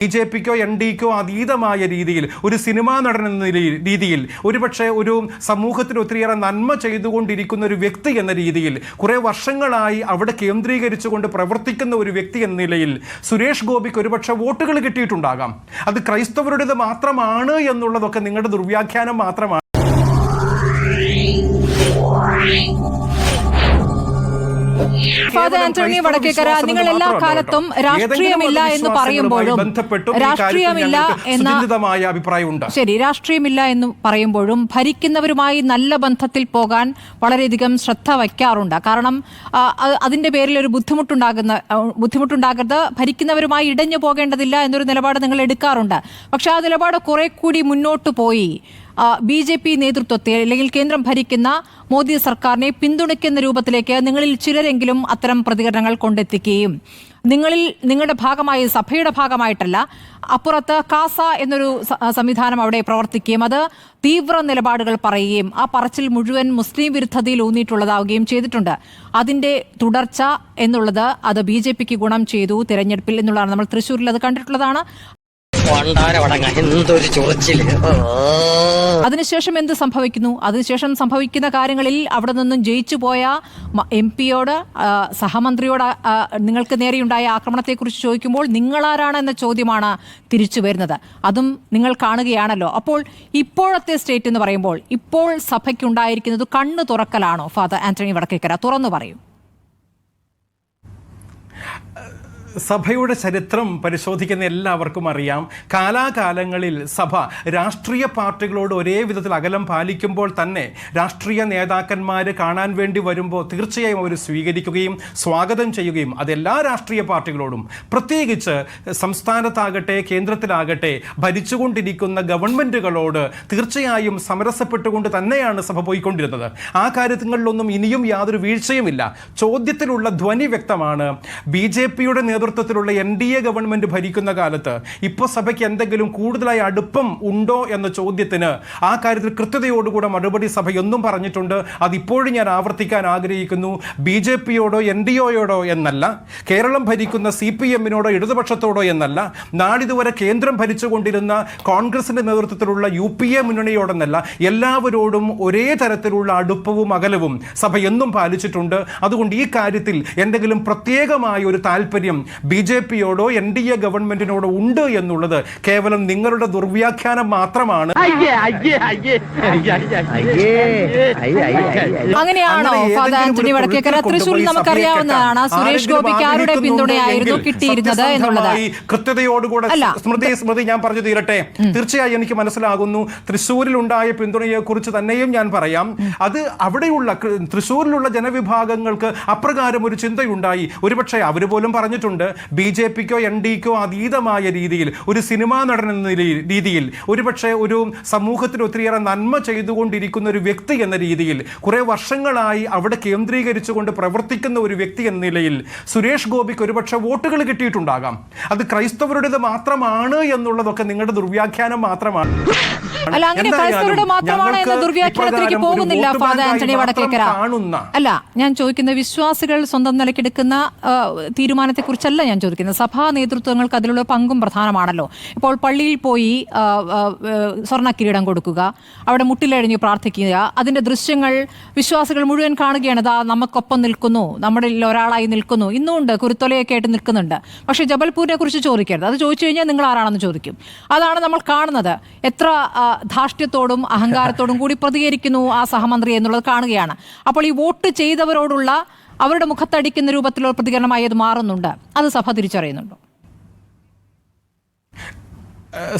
ബിജെപിക്കോ N ഡിക്കോ അതീതമായ രീതിയിൽ ഒരു സിനിമാ നടൻ എന്ന രീതിയിൽ ഒരുപക്ഷെ ഒരു സമൂഹത്തിൽ ഒത്തിരിയേറെ നന്മ ചെയ്തുകൊണ്ടിരിക്കുന്ന ഒരു വ്യക്തി എന്ന രീതിയിൽ കുറെ വർഷങ്ങളായി അവിടെ കേന്ദ്രീകരിച്ചുകൊണ്ട് പ്രവർത്തിക്കുന്ന ഒരു വ്യക്തി എന്ന നിലയിൽ സുരേഷ് ഗോപിക്ക് ഒരുപക്ഷെ വോട്ടുകൾ കിട്ടിയിട്ടുണ്ടാകാം. അത് ക്രൈസ്തവരുടേത് മാത്രമാണ് എന്നുള്ളതൊക്കെ നിങ്ങളുടെ ദുർവ്യാഖ്യാനം മാത്രമാണ്. ഫാദർ ആന്റണി വടക്കേക്കര, നിങ്ങൾ എല്ലാ കാലത്തും രാഷ്ട്രീയമില്ല എന്ന് പറയുമ്പോഴും രാഷ്ട്രീയമില്ല എന്ന് പറയുമ്പോഴും ഭരിക്കുന്നവരുമായി നല്ല ബന്ധത്തിൽ പോകാൻ വളരെയധികം ശ്രദ്ധ വയ്ക്കാറുണ്ട്. കാരണം അതിന്റെ പേരിൽ ഒരു ബുദ്ധിമുട്ടുണ്ടാകരുത്, ഭരിക്കുന്നവരുമായി ഇടഞ്ഞു പോകേണ്ടതില്ല എന്നൊരു നിലപാട് നിങ്ങൾ എടുക്കാറുണ്ട്. പക്ഷെ ആ നിലപാട് കുറെ കൂടി മുന്നോട്ട് പോയി BJP നേതൃത്വത്തെ അല്ലെങ്കിൽ കേന്ദ്രം ഭരിക്കുന്ന മോദി സർക്കാരിനെ പിന്തുണയ്ക്കുന്ന രൂപത്തിലേക്ക് നിങ്ങളിൽ ചിലരെങ്കിലും അത്തരം പ്രതികരണങ്ങൾ കൊണ്ടെത്തിക്കുകയും നിങ്ങളുടെ ഭാഗമായി, സഭയുടെ ഭാഗമായിട്ടല്ല, അപ്പുറത്ത് കാസ എന്നൊരു സംവിധാനം അവിടെ പ്രവർത്തിക്കുകയും അത് തീവ്ര നിലപാടുകൾ പറയുകയും ആ പറച്ചിൽ മുഴുവൻ മുസ്ലിം വിരുദ്ധതയിൽ ഊന്നിയിട്ടുള്ളതാവുകയും ചെയ്തിട്ടുണ്ട്. അതിന്റെ തുടർച്ച എന്നുള്ളത് അത് BJPക്ക് ഗുണം ചെയ്തു തിരഞ്ഞെടുപ്പിൽ എന്നുള്ളതാണ്. നമ്മൾ തൃശ്ശൂരിൽ അത് കണ്ടിട്ടുള്ളതാണ്. അതിനുശേഷം എന്ത് സംഭവിക്കുന്നു? അതിനുശേഷം സംഭവിക്കുന്ന കാര്യങ്ങളിൽ അവിടെ നിന്നും ജയിച്ചു പോയ MP-യോട്, സഹമന്ത്രിയോട് നിങ്ങൾക്ക് നേരെയുണ്ടായ ആക്രമണത്തെക്കുറിച്ച് ചോദിക്കുമ്പോൾ നിങ്ങളാരാണ് എന്ന ചോദ്യമാണ് തിരിച്ചു വരുന്നത്. അതും നിങ്ങൾ കാണുകയാണല്ലോ. അപ്പോൾ ഇപ്പോഴത്തെ സ്റ്റേറ്റ് എന്ന് പറയുമ്പോൾ ഇപ്പോൾ സഭയ്ക്കുണ്ടായിരിക്കുന്നത് കണ്ണു തുറക്കലാണോ? ഫാദർ ആന്റണി വടക്കേക്കര, തുറന്നു പറയൂ. സഭയുടെ ചരിത്രം പരിശോധിക്കുന്ന എല്ലാവർക്കും അറിയാം, കാലാകാലങ്ങളിൽ സഭ രാഷ്ട്രീയ പാർട്ടികളോട് ഒരേ വിധത്തിൽ അകലം പാലിക്കുമ്പോൾ തന്നെ രാഷ്ട്രീയ നേതാക്കന്മാർ കാണാൻ വേണ്ടി വരുമ്പോൾ തീർച്ചയായും അവർ സ്വീകരിക്കുകയും സ്വാഗതം ചെയ്യുകയും അതെല്ലാ രാഷ്ട്രീയ പാർട്ടികളോടും, പ്രത്യേകിച്ച് സംസ്ഥാനത്താകട്ടെ കേന്ദ്രത്തിലാകട്ടെ ഭരിച്ചുകൊണ്ടിരിക്കുന്ന ഗവൺമെൻറ്റുകളോട് തീർച്ചയായും സമരസപ്പെട്ടുകൊണ്ട് തന്നെയാണ് സഭ പോയിക്കൊണ്ടിരുന്നത്. ആ കാര്യങ്ങളിലൊന്നും ഇനിയും യാതൊരു വീഴ്ചയുമില്ല. ചോദ്യത്തിലുള്ള ധ്വനി വ്യക്തമാണ്. BJPയുടെ നേതൃത്വത്തിലുള്ള NDA ഗവൺമെന്റ് ഭരിക്കുന്ന കാലത്ത് ഇപ്പോൾ സഭയ്ക്ക് എന്തെങ്കിലും കൂടുതലായി അടുപ്പം ഉണ്ടോ എന്ന ചോദ്യത്തിന് ആ കാര്യത്തിൽ കൃത്യതയോടുകൂടെ മറുപടി സഭ എന്നും പറഞ്ഞിട്ടുണ്ട്. അതിപ്പോഴും ഞാൻ ആവർത്തിക്കാൻ ആഗ്രഹിക്കുന്നു. BJPയോടോ NDAയോടോ എന്നല്ല, കേരളം ഭരിക്കുന്ന CPM-നോടോ ഇടതുപക്ഷത്തോടോ എന്നല്ല, നാളിതുവരെ കേന്ദ്രം ഭരിച്ചുകൊണ്ടിരുന്ന കോൺഗ്രസിന്റെ നേതൃത്വത്തിലുള്ള UPA മുന്നണിയോടെന്നല്ല, എല്ലാവരോടും ഒരേ തരത്തിലുള്ള അടുപ്പവും അകലവും സഭ എന്നും പാലിച്ചിട്ടുണ്ട്. അതുകൊണ്ട് ഈ കാര്യത്തിൽ എന്തെങ്കിലും പ്രത്യേകമായ ഒരു താല്പര്യം BJPയോടോ NDA ഗവൺമെന്റിനോടോ ഉണ്ട് എന്നുള്ളത് കേവലം നിങ്ങളുടെ ദുർവ്യാഖ്യാനം മാത്രമാണ്. അങ്ങനെയാണോ ഫാദർ ആന്റണി വടക്കേക്കര? തൃശ്ശൂരിൽ നമുക്കറിയാവുന്നതാണ് സുരേഷ് ഗോപിക്ക് ആരുടെ പിന്തുണയായിരുന്നു കിട്ടിയിരുന്നത് എന്നുള്ളത്. കൃത്യതയോടുകൂടെ സ്മൃതി ഞാൻ പറഞ്ഞു തീരട്ടെ. തീർച്ചയായും എനിക്ക് മനസ്സിലാകുന്നു. തൃശ്ശൂരിൽ ഉണ്ടായ പിന്തുണയെ കുറിച്ച് തന്നെയും ഞാൻ പറയാം. അത് അവിടെയുള്ള തൃശ്ശൂരിലുള്ള ജനവിഭാഗങ്ങൾക്ക് അപ്രകാരം ഒരു ചിന്തയുണ്ടായി. ഒരുപക്ഷെ അവർ പോലും പറഞ്ഞിട്ടുണ്ട്, BJPക്കോ എൻ ഡിക്കോ അതീതമായ രീതിയിൽ ഒരു സിനിമാ നടൻ എന്ന രീതിയിൽ ഒരുപക്ഷെ ഒരു സമൂഹത്തിൽ ഒത്തിരിയേറെ നന്മ ചെയ്തുകൊണ്ടിരിക്കുന്ന ഒരു വ്യക്തി എന്ന രീതിയിൽ കുറെ വർഷങ്ങളായി അവിടെ കേന്ദ്രീകരിച്ചുകൊണ്ട് പ്രവർത്തിക്കുന്ന ഒരു വ്യക്തി എന്ന നിലയിൽ സുരേഷ് ഗോപിക്ക് ഒരുപക്ഷെ വോട്ടുകൾ കിട്ടിയിട്ടുണ്ടാകാം. അത് ക്രൈസ്തവരുടേത് മാത്രമാണ് എന്നുള്ളതൊക്കെ നിങ്ങളുടെ ദുർവ്യാഖ്യാനം മാത്രമാണ്. അല്ല, അങ്ങനെ ക്രൈസ്തവരുടെ മാത്രമാണ് എന്ന ദുർവ്യാഖ്യാനത്തിലേക്ക് പോകുന്നില്ല ഫാദർ ആന്റണി വടക്കേക്കര. അല്ല, ഞാൻ ചോദിക്കുന്ന വിശ്വാസികൾ സ്വന്തം നിലയ്ക്കെടുക്കുന്ന തീരുമാനത്തെ കുറിച്ചല്ല ഞാൻ ചോദിക്കുന്നത്. സഭാ നേതൃത്വങ്ങൾക്ക് അതിലുള്ള പങ്കും പ്രധാനമാണല്ലോ. ഇപ്പോൾ പള്ളിയിൽ പോയി സ്വർണ്ണക്കിരീടം കൊടുക്കുക, അവിടെ മുട്ടിലഴിഞ്ഞ് പ്രാർത്ഥിക്കുക, അതിന്റെ ദൃശ്യങ്ങൾ വിശ്വാസികൾ മുഴുവൻ കാണുകയാണ്. ദാ നമുക്കൊപ്പം നിൽക്കുന്നു, നമ്മുടെ ഒരാളായി നിൽക്കുന്നു, ഇന്നുമുണ്ട്, കുരുത്തൊലയൊക്കെ ആയിട്ട് നിൽക്കുന്നുണ്ട്. പക്ഷേ ജബൽപൂരിനെ കുറിച്ച് ചോദിക്കരുത്. അത് ചോദിച്ചു കഴിഞ്ഞാൽ നിങ്ങൾ ആരാണെന്ന് ചോദിക്കും. അതാണ് നമ്മൾ കാണുന്നത്. എത്ര ധാർഷ്ട്യത്തോടും അഹങ്കാരത്തോടും കൂടി പ്രതികരിക്കുന്നു ആ സഹമന്ത്രി എന്നുള്ളത് കാണുകയാണ്. അപ്പോൾ ഈ വോട്ട് ചെയ്തവരോടുള്ള അവരുടെ മുഖത്തടിക്കുന്ന രൂപത്തിലുള്ള പ്രതികരണമായി അത് മാറുന്നുണ്ട്. അത് സഭ തിരിച്ചറിയുന്നുണ്ടോ?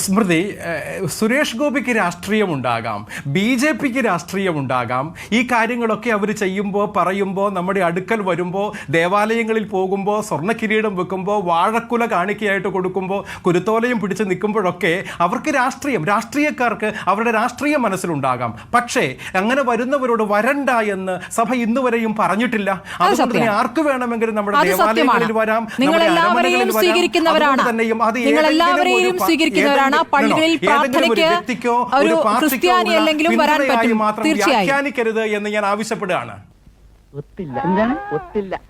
സ്മൃതി, സുരേഷ് ഗോപിക്ക് രാഷ്ട്രീയമുണ്ടാകാം, BJPക്ക് രാഷ്ട്രീയമുണ്ടാകാം. ഈ കാര്യങ്ങളൊക്കെ അവർ ചെയ്യുമ്പോൾ, പറയുമ്പോൾ, നമ്മുടെ അടുക്കൽ വരുമ്പോൾ, ദേവാലയങ്ങളിൽ പോകുമ്പോൾ, സ്വർണ്ണക്കിരീടം വെക്കുമ്പോൾ, വാഴക്കുല കാണിക്കയായിട്ട് കൊടുക്കുമ്പോൾ, കുരുത്തോലയും പിടിച്ച് നിൽക്കുമ്പോഴൊക്കെ അവർക്ക് രാഷ്ട്രീയക്കാർക്ക് അവരുടെ രാഷ്ട്രീയ മനസ്സിലുണ്ടാകാം. പക്ഷേ അങ്ങനെ വരുന്നവരോട് വരണ്ട എന്ന് സഭ ഇന്നുവരെയും പറഞ്ഞിട്ടില്ല. അതുകൊണ്ട് തന്നെ ആർക്ക് വേണമെങ്കിലും നമ്മുടെ ദേവാലയങ്ങളിൽ വരാം, നിങ്ങളെല്ലാവരെയും സ്വീകരിക്കുന്നവരാണ്. പള്ളികളിൽ പ്രാർത്ഥനയ്ക്ക് ഒരു ക്രിസ്ത്യാനി അല്ലെങ്കിലും വരാൻ പറ്റും. വ്യാഖ്യാനിക്കരുത് എന്ന് ഞാൻ ആവശ്യപ്പെടുകയാണ്.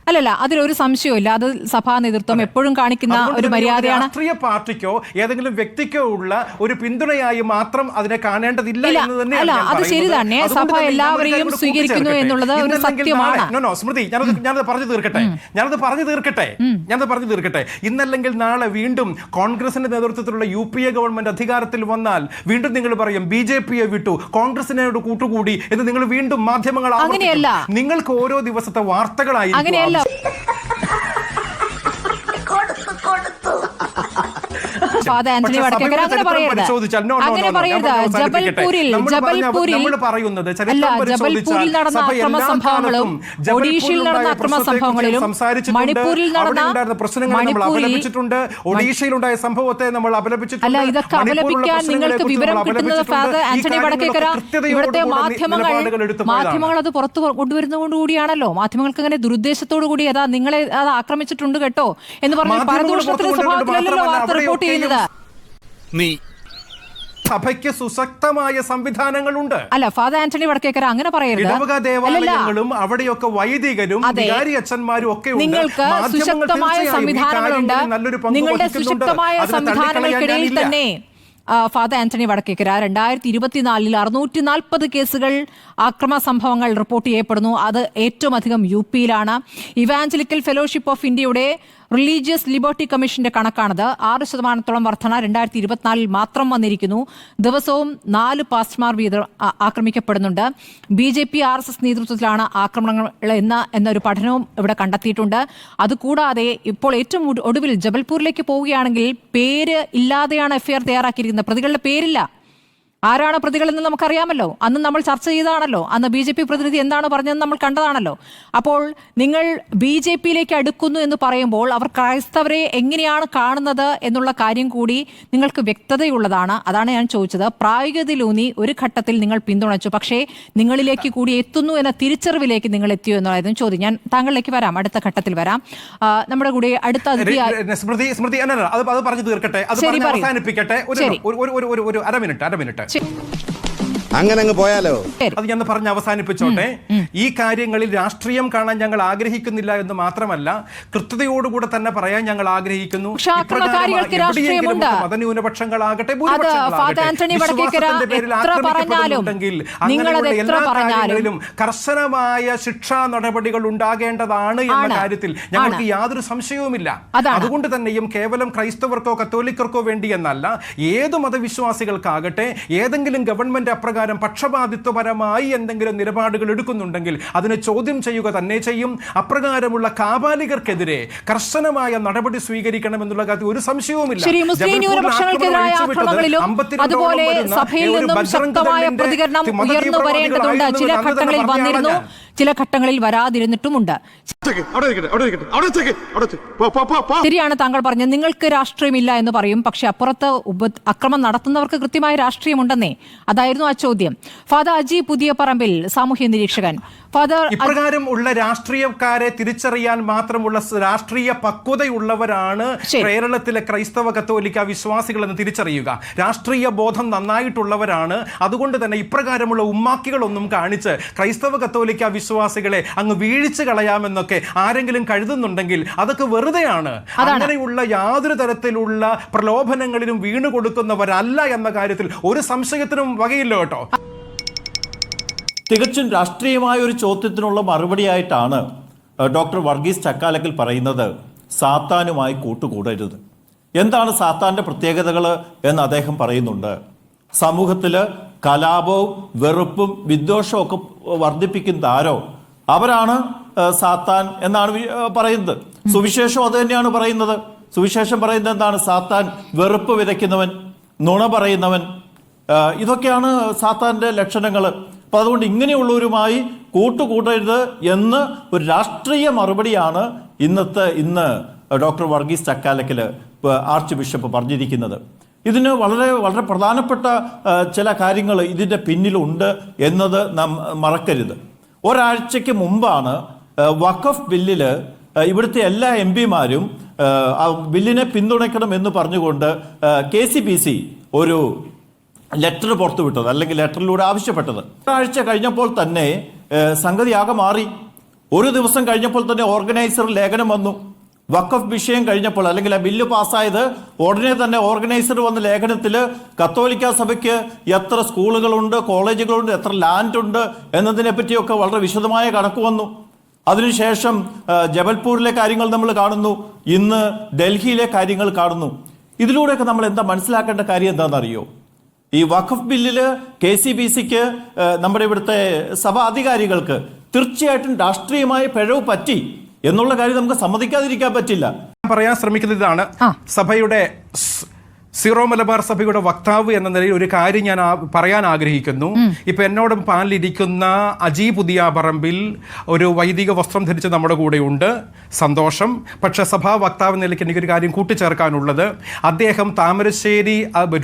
അല്ലല്ല, അതിലൊരു സംശയമില്ല. അത് സഭാ നേതൃത്വം എപ്പോഴും കാണിക്കുന്ന ഒരു മര്യാദയാണ്. രാഷ്ട്രീയ പാർട്ടിക്കോ ഏതെങ്കിലും വ്യക്തിക്കോ ഉള്ള ഒരു പിന്തുണയായി മാത്രം അതിനെ കാണേണ്ടതില്ല എന്ന് തന്നെയാണ് ഞാൻ അത് ശരി പറയുന്നത്. തന്നെ. അതുകൊണ്ട് സഭ തന്നെ എല്ലാവരെയും നമ്മൾ സ്വീകരിക്കുന്നു എന്നുള്ളത് ഒരു സത്യമാണ്. സ്മൃതി, ഞാനത് പറഞ്ഞു തീർക്കട്ടെ. ഇന്നല്ലെങ്കിൽ നാളെ വീണ്ടും കോൺഗ്രസിന്റെ നേതൃത്വത്തിലുള്ള UPA ഗവൺമെന്റ് അധികാരത്തിൽ വന്നാൽ വീണ്ടും നിങ്ങൾ പറയും BJP-യെ വിട്ടു, കോൺഗ്രസിനോട് കൂട്ടുകൂടി എന്ന് നിങ്ങൾ വീണ്ടും മാധ്യമങ്ങൾ അങ്ങനെയല്ല. നിങ്ങൾക്ക് ഓരോ ദിവസത്തെ വാർത്തകളായി അങ്ങനെയല്ല. ഫാദർ ആന്റണി വടക്കേക്കര അങ്ങനെ പറയരുത്. ജബൽപൂരിൽ നടന്ന അക്രമ സംഭവങ്ങളും ഒഡീഷയിൽ നടന്ന അക്രമ സംഭവങ്ങളിലും മണിപ്പൂരിൽ നടന്ന ഒഡീഷയിലുണ്ടായ സംഭവത്തെ നമ്മൾ അപലപിച്ചിട്ടുണ്ട്. അല്ല, ഇതൊക്കെ അപലപിക്കാൻ നിങ്ങൾക്ക് വിവരം കിട്ടുന്നത് ഫാദർ ആന്റണി വടക്കേക്കര ഇവിടുത്തെ മാധ്യമങ്ങൾ അത് പുറത്തു കൊണ്ടുവരുന്നതുകൊണ്ടുകൂടിയാണല്ലോ. മാധ്യമങ്ങൾക്ക് അങ്ങനെ ദുരുദ്ദേശത്തോടു കൂടി അതാ നിങ്ങളെ അത് ആക്രമിച്ചിട്ടുണ്ട് കേട്ടോ എന്ന് പറഞ്ഞ് പരദൂഷണത്തിന്റെ സ്വഭാവത്തിലല്ലോ വാർത്ത റിപ്പോർട്ട് ചെയ്യുന്നത്. സഭയ്ക്ക് സുശക്തമായ സംവിധാനങ്ങളുണ്ട്. അല്ല, ഫാദർ ആന്റണി വടക്കേക്കര അങ്ങനെ പറയരുത്. ഇടവക ദേവാലയങ്ങളും അവിടെയൊക്കെ വൈദികരും വികാരി അച്ഛന്മാരും ഒക്കെ നിങ്ങൾക്ക് സുശക്തമായ സംവിധാനങ്ങളുണ്ട്. നിങ്ങളുടെ സുശക്തമായ സംവിധാനങ്ങൾക്കിടയിൽ തന്നെ ഫാദർ ആന്റണി വടക്കേക്കര 2024 640 കേസുകൾ അക്രമ സംഭവങ്ങൾ റിപ്പോർട്ട് ചെയ്യപ്പെടുന്നു. അത് ഏറ്റവും അധികം UP-യിലാണ്. ഇവാഞ്ചലിക്കൽ ഫെലോഷിപ്പ് ഓഫ് ഇന്ത്യയുടെ റിലീജിയസ് ലിബർട്ടി കമ്മീഷന്റെ കണക്കാണത്. 6% വർധന 2024 മാത്രം വന്നിരിക്കുന്നു. ദിവസവും 4 പാസ്റ്റർമാർ വീതം ആക്രമിക്കപ്പെടുന്നുണ്ട്. BJP RSS നേതൃത്വത്തിലാണ് ആക്രമണങ്ങൾ എന്നൊരു പഠനവും ഇവിടെ കണ്ടെത്തിയിട്ടുണ്ട്. അതുകൂടാതെ ഇപ്പോൾ ഏറ്റവും ഒടുവിൽ ജബൽപൂരിലേക്ക് പോവുകയാണെങ്കിൽ പേര് ഇല്ലാതെയാണ് FIR തയ്യാറാക്കിയിരിക്കുന്നത്. പ്രതികളുടെ പേരില്ല. ആരാണ് പ്രതികളെന്ന് നമുക്കറിയാമല്ലോ. അന്ന് നമ്മൾ ചർച്ച ചെയ്തതാണല്ലോ. അന്ന് BJP പ്രതിനിധി എന്താണ് പറഞ്ഞതെന്ന് നമ്മൾ കണ്ടതാണല്ലോ. അപ്പോൾ നിങ്ങൾ BJP-യിലേക്ക് അടുക്കുന്നു എന്ന് പറയുമ്പോൾ അവർ ക്രൈസ്തവരെ എങ്ങനെയാണ് കാണുന്നത് എന്നുള്ള കാര്യം കൂടി നിങ്ങൾക്ക് വ്യക്തതയുള്ളതാണ്. അതാണ് ഞാൻ ചോദിച്ചത്. പ്രായോഗികതയിലൂന്നി ഒരു ഘട്ടത്തിൽ നിങ്ങൾ പിന്തുണച്ചു, പക്ഷേ നിങ്ങളിലേക്ക് കൂടി എത്തുന്നു എന്ന തിരിച്ചറിവിലേക്ക് നിങ്ങൾ എത്തിയോ എന്നായിരുന്നു ചോദ്യം. ഞാൻ താങ്കളിലേക്ക് വരാം, അടുത്ത ഘട്ടത്തിൽ വരാം. നമ്മുടെ കൂടെ അടുത്ത സ്മൃതി അത് പറഞ്ഞു തീർക്കട്ടെ, അത് അവസാനിപ്പിക്കട്ടെ. ഒരു അരമിനിറ്റ് അങ്ങനെ അങ്ങ് പോയാലോ? അത് ഞാൻ പറഞ്ഞ് അവസാനിപ്പിച്ചോട്ടെ. ഈ കാര്യങ്ങളിൽ രാഷ്ട്രീയം കാണാൻ ഞങ്ങൾ ആഗ്രഹിക്കുന്നില്ല എന്ന് മാത്രമല്ല, കൃത്യതയോടുകൂടെ തന്നെ പറയാൻ ഞങ്ങൾ ആഗ്രഹിക്കുന്നു. മതന്യൂനപക്ഷങ്ങളാകട്ടെ, എല്ലാ കാര്യങ്ങളിലും കർശനമായ ശിക്ഷാ നടപടികൾ ഉണ്ടാകേണ്ടതാണ് എന്ന കാര്യത്തിൽ ഞങ്ങൾക്ക് യാതൊരു സംശയവുമില്ല. അതുകൊണ്ട് തന്നെയും കേവലം ക്രൈസ്തവർക്കോ കത്തോലിക്കർക്കോ വേണ്ടി എന്നല്ല, ഏത് മതവിശ്വാസികൾക്കാകട്ടെ ഏതെങ്കിലും ഗവൺമെന്റ് അപ്രകാരം പക്ഷപാതിത്വപരമായി എന്തെങ്കിലും നിലപാടുകൾ എടുക്കുന്നുണ്ടെങ്കിൽ അതിനെ ചോദ്യം ചെയ്യുക തന്നെ ചെയ്യും. അപ്രകാരമുള്ള കാപാലികർക്കെതിരെ കർശനമായ നടപടി സ്വീകരിക്കണമെന്നുള്ള കാര്യത്തിൽ ഒരു സംശയവുമില്ല. ന്യൂനപക്ഷങ്ങൾക്കെതിരായ ആക്രമണങ്ങളിലും അതുപോലെ സഭയിൽ നിന്നും ശക്തമായ പ്രതികരണം ഉയർന്നു വരേണ്ടതുണ്ട്. ചില ഘട്ടങ്ങളിൽ വന്നിരുന്നു, ചില ഘട്ടങ്ങളിൽ വരാതിരുന്നിട്ടുമുണ്ട്. ശരിയാണ് താങ്കൾ പറഞ്ഞത്. നിങ്ങൾക്ക് രാഷ്ട്രീയമില്ല എന്ന് പറയും, പക്ഷെ അപ്പുറത്ത് അക്രമം നടത്തുന്നവർക്ക് കൃത്യമായ രാഷ്ട്രീയമുണ്ടെന്നേ. അതായിരുന്നു ആ ചോദ്യം. ഫാദർ അജി പുതിയ പറമ്പിൽ, സാമൂഹ്യ നിരീക്ഷകൻ. ഫാദർ, ഇപ്രകാരം ഉള്ള രാഷ്ട്രീയക്കാരെ തിരിച്ചറിയാൻ മാത്രമുള്ള രാഷ്ട്രീയ പക്വതയുള്ളവരാണ് കേരളത്തിലെ ക്രൈസ്തവ കത്തോലിക്ക വിശ്വാസികൾ എന്ന് തിരിച്ചറിയുക. രാഷ്ട്രീയ ബോധം നന്നായിട്ടുള്ളവരാണ്. അതുകൊണ്ട് തന്നെ ഇപ്രകാരമുള്ള ഉമ്മാക്കികളൊന്നും കാണിച്ച് ക്രൈസ്തവ കത്തോലിക്ക വിശ്വാസികളെ അങ്ങ് വീഴിച്ചു കളയാമെന്നൊക്കെ ആരെങ്കിലും കരുതുന്നുണ്ടെങ്കിൽ അതൊക്കെ വെറുതെയാണ്. അങ്ങനെയുള്ള യാതൊരു തരത്തിലുള്ള പ്രലോഭനങ്ങളിലും വീണു കൊടുക്കുന്നവരല്ല എന്ന കാര്യത്തിൽ ഒരു സംശയത്തിനും വകയില്ല കേട്ടോ. തികച്ചും രാഷ്ട്രീയമായ ഒരു ചോദ്യത്തിനുള്ള മറുപടിയായിട്ടാണ് ഡോക്ടർ വർഗീസ് ചക്കാലക്കൽ പറയുന്നത് സാത്താനുമായി കൂട്ടുകൂടരുത്. എന്താണ് സാത്താൻ്റെ പ്രത്യേകതകൾ എന്ന് അദ്ദേഹം പറയുന്നുണ്ട്. സമൂഹത്തിൽ കലാപവും വെറുപ്പും വിദ്വേഷവും ഒക്കെ വർദ്ധിപ്പിക്കുന്ന ആരോ അവരാണ് സാത്താൻ എന്നാണ് പറയുന്നത്. സുവിശേഷം അത് തന്നെയാണ് പറയുന്നത്. സുവിശേഷം പറയുന്നത് എന്താണ്? സാത്താൻ വെറുപ്പ് വിതയ്ക്കുന്നവൻ, നുണ പറയുന്നവൻ, ഇതൊക്കെയാണ് സാത്താൻ്റെ ലക്ഷണങ്ങൾ. അപ്പം അതുകൊണ്ട് ഇങ്ങനെയുള്ളവരുമായി കൂട്ടുകൂടരുത് എന്ന് ഒരു രാഷ്ട്രീയ മറുപടിയാണ് ഇന്ന് doctor Varghese Chakkalakkal arch bishop പറഞ്ഞിരിക്കുന്നത്. ഇതിന് വളരെ വളരെ പ്രധാനപ്പെട്ട ചില കാര്യങ്ങൾ ഇതിൻ്റെ പിന്നിലുണ്ട് എന്നത് നാം മറക്കരുത്. ഒരാഴ്ചയ്ക്ക് മുമ്പാണ് വഖഫ് ബില്ലിൽ ഇവിടുത്തെ എല്ലാ MP-മാരും ബില്ലിനെ പിന്തുണയ്ക്കണം എന്ന് പറഞ്ഞുകൊണ്ട് KCPC ഒരു ലെറ്റർ പുറത്തുവിട്ടത്, അല്ലെങ്കിൽ ലെറ്ററിലൂടെ ആവശ്യപ്പെട്ടത്. ഒരാഴ്ച കഴിഞ്ഞപ്പോൾ തന്നെ സംഗതി ആകെ മാറി. ഒരു ദിവസം കഴിഞ്ഞപ്പോൾ തന്നെ ഓർഗനൈസർ ലേഖനം വന്നു. വഖഫ് വിഷയം കഴിഞ്ഞപ്പോൾ, അല്ലെങ്കിൽ ആ ബില്ല് പാസ്സായത് ഉടനെ തന്നെ ഓർഗനൈസർ വന്ന ലേഖനത്തിൽ കത്തോലിക്ക സഭയ്ക്ക് എത്ര സ്കൂളുകളുണ്ട്, കോളേജുകളുണ്ട്, എത്ര ലാൻഡ് ഉണ്ട് എന്നതിനെ പറ്റിയൊക്കെ വളരെ വിശദമായ കണക്ക് വന്നു. അതിനുശേഷം ജബൽപൂരിലെ കാര്യങ്ങൾ നമ്മൾ കാണുന്നു, ഇന്ന് ഡൽഹിയിലെ കാര്യങ്ങൾ കാണുന്നു. ഇതിലൂടെയൊക്കെ നമ്മൾ എന്താ മനസ്സിലാക്കേണ്ട കാര്യം എന്താണെന്നറിയോ? ഈ വഖഫ് ബില്ലില് KCBCക്ക്, നമ്മുടെ ഇവിടുത്തെ സഭാ അധികാരികൾക്ക് തീർച്ചയായിട്ടും രാഷ്ട്രീയമായ പിഴവ് പറ്റി എന്നുള്ള കാര്യം നമുക്ക് സമ്മതിക്കാതിരിക്കാൻ പറ്റില്ല. പറയാൻ ശ്രമിക്കുന്നത് ഇതാണ്, സഭയുടെ സീറോ മലബാർ സഭയുടെ വക്താവ് എന്ന നിലയിൽ ഒരു കാര്യം ഞാൻ പറയാൻ ആഗ്രഹിക്കുന്നു. ഇപ്പൊ എന്നോട് പാലിലിരിക്കുന്ന അജി പുതിയ പറമ്പിൽ ഒരു വൈദിക വസ്ത്രം ധരിച്ച് നമ്മുടെ കൂടെയുണ്ട്, സന്തോഷം. പക്ഷെ സഭാ വക്താവ് എന്ന നിലയ്ക്ക് എനിക്കൊരു കാര്യം കൂട്ടിച്ചേർക്കാനുള്ളത്, അദ്ദേഹം താമരശ്ശേരി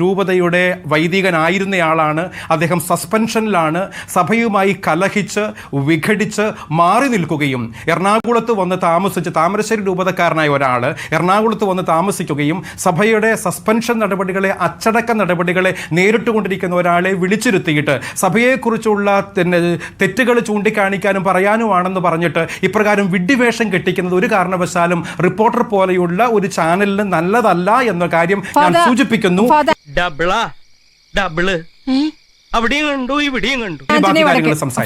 രൂപതയുടെ വൈദികനായിരുന്നയാളാണ്. അദ്ദേഹം സസ്പെൻഷനിലാണ്. സഭയുമായി കലഹിച്ച് വിഘടിച്ച് മാറി നിൽക്കുകയും എറണാകുളത്ത് വന്ന് താമസിച്ച്, താമരശ്ശേരി രൂപതക്കാരനായ ഒരാൾ എറണാകുളത്ത് വന്ന് താമസിക്കുകയും സഭയുടെ സസ്പെൻഷൻ നടപടികളെ, അച്ചടക്ക നടപടികളെ നേരിട്ടുകൊണ്ടിരിക്കുന്ന ഒരാളെ വിളിച്ചിരുത്തിയിട്ട് സഭയെക്കുറിച്ചുള്ള തെറ്റുകൾ ചൂണ്ടിക്കാണിക്കാനും പറയാനുമാണെന്ന് പറഞ്ഞിട്ട് ഇപ്രകാരം വിഡ്ഢിവേഷം കെട്ടിക്കുന്നത് ഒരു കാരണവശാലും റിപ്പോർട്ടർ പോലെയുള്ള ഒരു ചാനലിന് നല്ലതല്ല എന്ന കാര്യം ഞാൻ സൂചിപ്പിക്കുന്നു. അവിടെയും കണ്ടു, ഇവിടെയും കണ്ടു.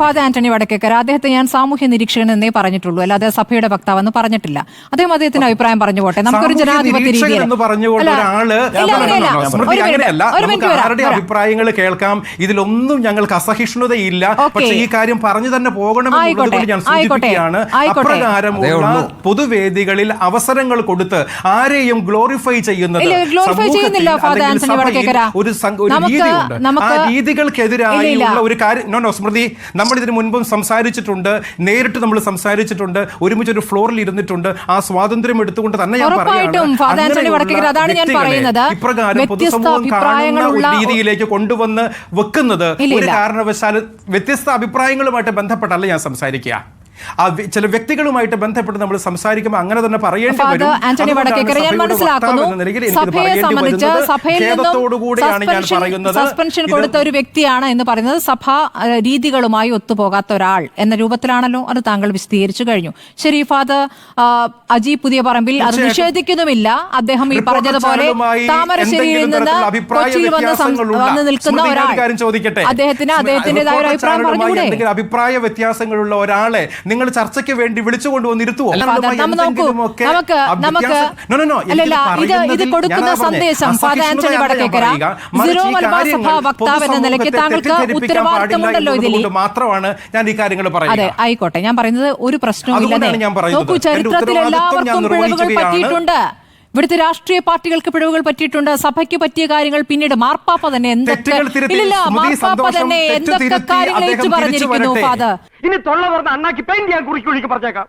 ഫാദർ ആന്റണി വടക്കേക്കര, അദ്ദേഹത്തെ ഞാൻ സാമൂഹ്യ നിരീക്ഷകൻ എന്നേ പറഞ്ഞിട്ടുള്ളൂ, അല്ലാതെ സഭയുടെ വക്താവെന്ന് പറഞ്ഞിട്ടില്ല. അദ്ദേഹം അദ്ദേഹത്തിന് അഭിപ്രായം പറഞ്ഞു പോട്ടെ. നമുക്കൊരു ജനാധിപത്യ രീതിയിൽ അഭിപ്രായങ്ങൾ കേൾക്കാം, ഇതിലൊന്നും ഞങ്ങൾക്ക് അസഹിഷ്ണുതയില്ല. പക്ഷേ ഈ കാര്യം പറഞ്ഞു തന്നെ പോകണമെന്നുള്ളത് ഞാൻ സൂചിപ്പിക്കുകയാണ്. അപ്രകാരമുള്ള പൊതുവേദികളിൽ അവസരങ്ങൾ കൊടുത്ത് ആരെയും ഗ്ലോറിഫൈ ചെയ്യുന്നത് ഒരു രീതിയുണ്ട്. ആ രീതികൾക്കെതിരായുള്ള ഒരു കാര്യം സ്മൃതി, നമ്മൾ ഇതിനു മുൻപും സംസാരിച്ചിട്ടുണ്ട്, നേരിട്ട് നമ്മൾ സംസാരിച്ചിട്ടുണ്ട്, ഒരുമിച്ച് ഒരു ഫ്ലോറിൽ ഇരുന്നിട്ടുണ്ട്. ആ സ്വാതന്ത്ര്യം എടുത്തുകൊണ്ട് തന്നെ ഞാൻ ഇപ്രകാരം പൊതുസമൂഹം കാണുന്ന ഒരു രീതിയിലേക്ക് കൊണ്ടുവന്ന് വെക്കുന്നത് ഒരു കാരണവശാലും വ്യത്യസ്ത അഭിപ്രായങ്ങളുമായിട്ട് ബന്ധപ്പെട്ടല്ല ഞാൻ സംസാരിക്കുക. ചില വ്യക്തികളുമായിട്ട് ബന്ധപ്പെട്ട് നമ്മൾ സംസാരിക്കുമ്പോൾ അങ്ങനെ തന്നെ പറയേണ്ടി വരും. ആന്റണി വടക്കേക്കര, ഞാൻ മനസ്സിലാക്കുന്നു സഭയെ സംബന്ധിച്ച് സഭയിൽ നിന്നും സസ്പെൻഷൻ കൊടുത്ത ഒരു വ്യക്തിയാണ് എന്ന് പറയുന്നത് സഭാ രീതികളുമായി ഒത്തുപോകാത്ത ഒരാൾ എന്ന രൂപത്തിലാണല്ലോ. അത് താങ്കൾ വിശദീകരിച്ചു കഴിഞ്ഞു. ശരി ഫാദർ അജി പുതിയ പറമ്പിൽ അത് നിഷേധിക്കുന്നുമില്ല. അദ്ദേഹം ഈ പറഞ്ഞതുപോലെ താമരശ്ശേരിയിൽ നിന്ന് കൊച്ചിയിൽ വന്ന് നിൽക്കുന്ന ഒരാൾ, അദ്ദേഹത്തിന് അദ്ദേഹത്തിന്റേതായ ഒരു അഭിപ്രായം പറഞ്ഞുകൂടെ? അഭിപ്രായ വ്യത്യാസങ്ങളുള്ള ഒരാളെ നിങ്ങൾ ചർച്ചയ്ക്ക് വേണ്ടി വിളിച്ചുകൊണ്ടുവന്ന് ഇരുത്തുവോ? ഇത് കൊടുക്കുന്ന സന്ദേശം ഫാദർ ആന്റണി വടക്കേക്കര, സീറോ മലബാർ സഭ വക്താവ് എന്ന നിലയ്ക്ക് താങ്കൾക്ക് ഉത്തരവാദിത്തമുണ്ടല്ലോ ഇതിൽ. മാത്രമാണ് ഞാൻ ഈ കാര്യങ്ങൾ പറയുന്നത്. അതെ, ആയിക്കോട്ടെ. ഞാൻ പറയുന്നത് ഒരു പ്രശ്നവുമില്ല. നോക്കൂ, ചരിത്രത്തിൽ എല്ലാവർക്കും പിഴവുകൾ പറ്റിയിട്ടുണ്ട്. ഇവിടുത്തെ രാഷ്ട്രീയ പാർട്ടികൾക്ക് പിഴവുകൾ പറ്റിയിട്ടുണ്ട്. സഭയ്ക്ക് പറ്റിയ കാര്യങ്ങൾ പിന്നീട് മാർപ്പാപ്പ തന്നെ എന്തൊക്കെ കാര്യങ്ങൾ ഏറ്റു പറഞ്ഞിരിക്കുന്നു ഫാദർ. ഇനി തൊള്ള പറഞ്ഞ അണ്ണാക്കി പെയിന്റ് ഞാൻ കുറിക്കുള്ളിക്ക് പറഞ്ഞേക്കാം.